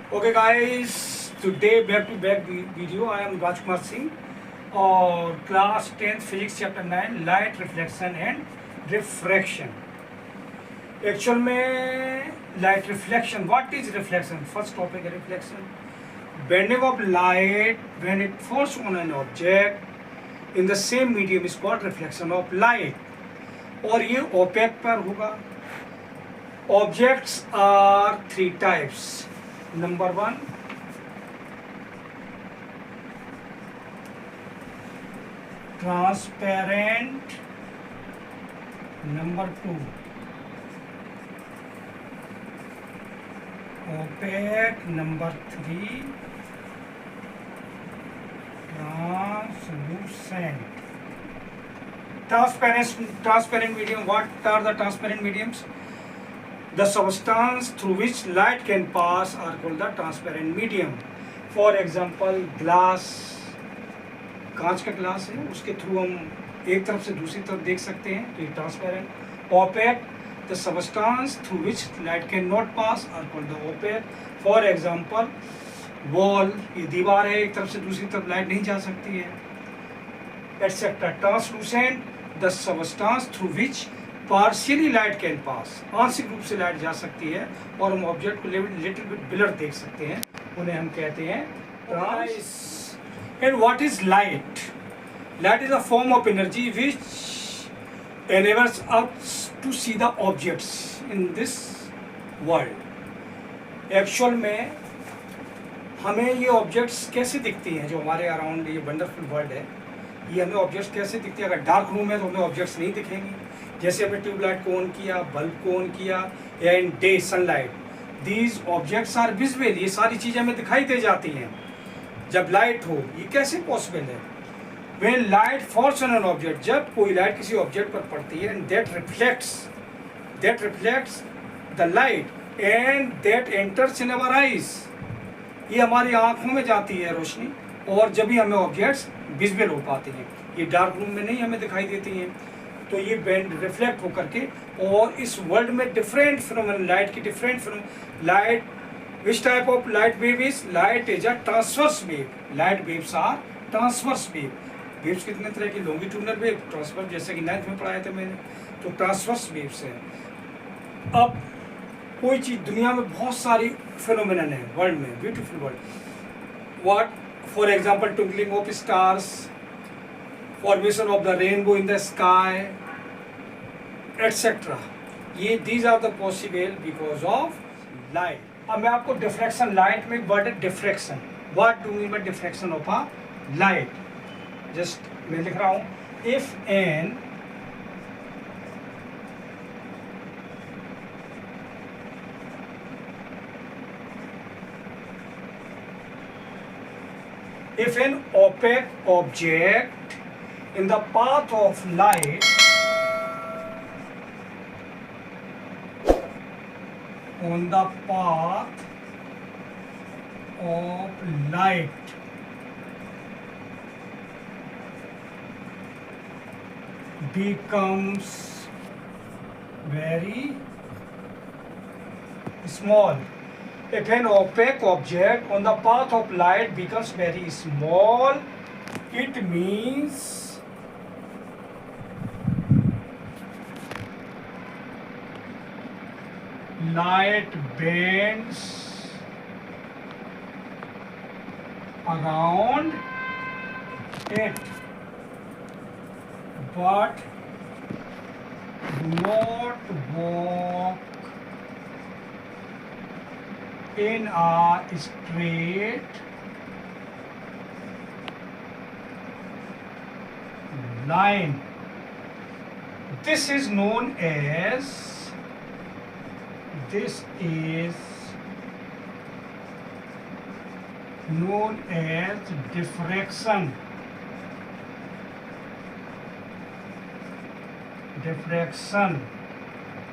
Okay guys, today back to back video. I am Rajkumar Singh और class 10th physics chapter 9 light reflection and refraction. Actual में light reflection, what is reflection? First topic है reflection. Bending of light when it falls on an object in the same medium is called reflection of light. और ये opaque पर होगा. Objects are three types. Number 1, transparent. Number 2, opaque. Number 3, translucent. Transparent medium. What are the transparent mediums? The substance through which light can pass are called the transparent medium. For example, glass. कांच का glass है, उसके through हम एक तरफ से दूसरी तरफ देख सकते हैं, तो ये transparent. Opaque, the substance through which light cannot pass are called the opaque. For example, wall. ये दीवार है, एक तरफ से दूसरी तरफ लाइट नहीं जा सकती है, etc. Translucent, the substance through which partially light can pass. आंशिक रूप से लाइट जा सकती है और हम ऑब्जेक्ट को लिटिल बिट ब्लर देख सकते हैं, उन्हें हम कहते हैं trans. And what is light? Light is a form of energy which enables us to see the objects in this world. Actual में हमें ये ऑब्जेक्ट्स कैसे दिखती हैं जो हमारे अराउंड ये वंडरफुल वर्ल्ड है, ये हमें ऑब्जेक्ट्स कैसे दिखती है? अगर डार्क रूम है तो हमें ऑब्जेक्ट्स नहीं दिखेंगे. जैसे हमने ट्यूबलाइट को ऑन किया, बल्ब को ऑन किया, या in day sunlight, these objects are visible. ये सारी चीज़ें हमें दिखाई दे जाती हैं जब लाइट हो. ये कैसे पॉसिबल है? When light falls on an object, जब कोई लाइट किसी ऑब्जेक्ट पर पड़ती है, and that reflects the light and that enters in our eyes. ये हमारी आंखों में जाती है रोशनी, और जब भी हमें ऑब्जेक्ट्स विजिबल हो पाते हैं. ये डार्क रूम में नहीं हमें दिखाई देती हैं. तो ये बैंड रिफ्लेक्ट होकर के, और इस वर्ल्ड में डिफरेंट फिनोमेना, लाइट की different phenomena. Light, which type of light wave is? Light is a transverse wave. Light waves are transverse wave. Waves कितने तरह की? लॉन्गिट्यूडनल वेव, ट्रांसवर्स, जैसे कि 9th में पढ़ाया था मैंने, तो ट्रांसवर्स वेव्स है. अब कोई चीज, दुनिया में बहुत सारी फिनोमेनन है वर्ल्ड में, beautiful world. What? For example, twinkling of stars, formation of the rainbow in the sky, etc. ये these are the possible because of light. अब मैं आपको डिफ्रैक्शन, लाइट में वर्ड है diffraction. What do mean by diffraction of a light? Just मैं लिख रहा हूँ, if an opaque object in the path of light on the path of light becomes very small. If an opaque object on the path of light becomes very small, it means light bends around it, but do not walk in a straight line. This is known as diffraction.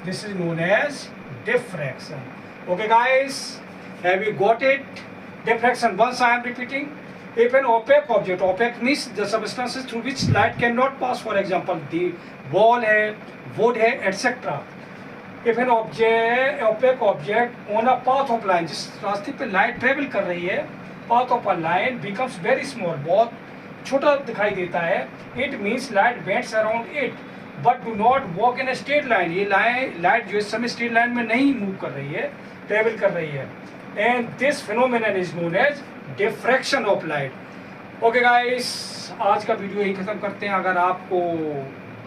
This is known as diffraction. Okay guys, have you got it? Diffraction. Once I am repeating. If an opaque object, opaque means the substances through which light cannot pass, for example the wall है, wood है, etc. If an object opaque object on a path of line, जिस रास्ते पे light travel कर रही है, path of a line becomes very small, बहुत छोटा दिखाई देता है, it means light bends around it but do not walk in a straight line. ये लाइट जो इस समय स्ट्रेट लाइन में नहीं मूव कर रही है, ट्रेवल कर रही है। And this phenomenon is known as diffraction of light. Okay guys, आज का वीडियो यही खत्म करते हैं। अगर आपको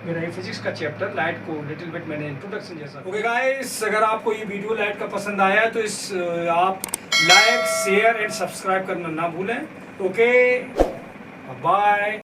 मेरा ये फिजिक्स का चैप्टर लाइट को लिटिल बिट मैंने इंट्रोडक्शन जैसा। ओके गाइस, अगर आपको ये वीडियो लाइट का पसंद आया है तो आप लाइक शेयर एंड सब्सक्राइब करना ना भूलें। Okay, bye.